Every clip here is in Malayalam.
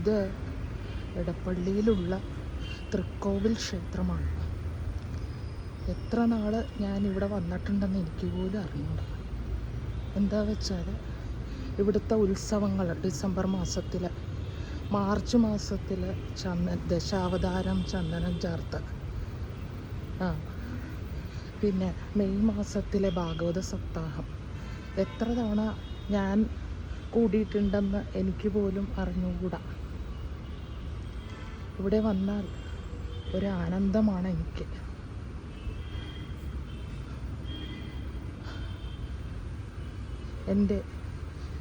ഇത് എടപ്പള്ളിയിലുള്ള തൃക്കോവിൽ ക്ഷേത്രമാണ്. എത്ര നാൾ ഞാനിവിടെ വന്നിട്ടുണ്ടെന്ന് എനിക്ക് പോലും അറിഞ്ഞൂടാ. എന്താ വെച്ചാൽ ഇവിടുത്തെ ഉത്സവങ്ങൾ ഡിസംബർ മാസത്തിൽ, മാർച്ച് മാസത്തിൽ ദശാവതാരം ചന്ദനം ചേർത്ത്, പിന്നെ മെയ് മാസത്തിലെ ഭാഗവത സപ്താഹം, എത്ര തവണ ഞാൻ കൂടിയിട്ടുണ്ടെന്ന് എനിക്ക് പോലും അറിഞ്ഞുകൂടാ. ഇവിടെ വന്നാൽ ഒരു ആനന്ദമാണ് എനിക്ക്. എൻ്റെ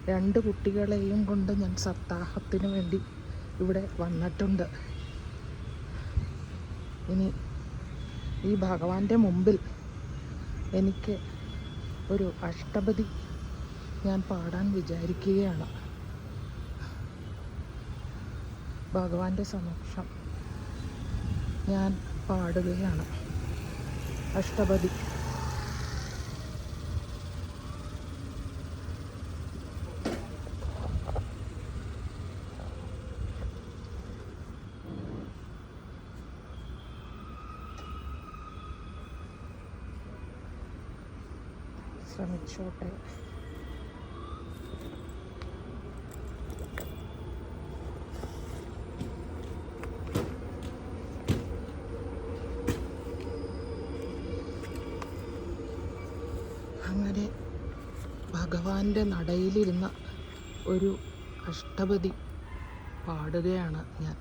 2 കുട്ടികളെയും കൊണ്ട് ഞാൻ സപ്താഹത്തിന് വേണ്ടി ഇവിടെ വന്നിട്ടുണ്ട്. ഇനി ഈ ഭഗവാന്റെ മുമ്പിൽ എനിക്ക് ഒരു അഷ്ടപതി ഞാൻ പാടാൻ വിചാരിക്കുകയാണ്. ഭഗവാന്റെ സമക്ഷം ഞാൻ പാടുകയാണ് അഷ്ടപതി. ശ്രമിച്ചോട്ടെ. അങ്ങനെ ഭഗവാന്റെ നടയിലിരുന്ന ഒരു അഷ്ടപതി പാടുകയാണ് ഞാൻ.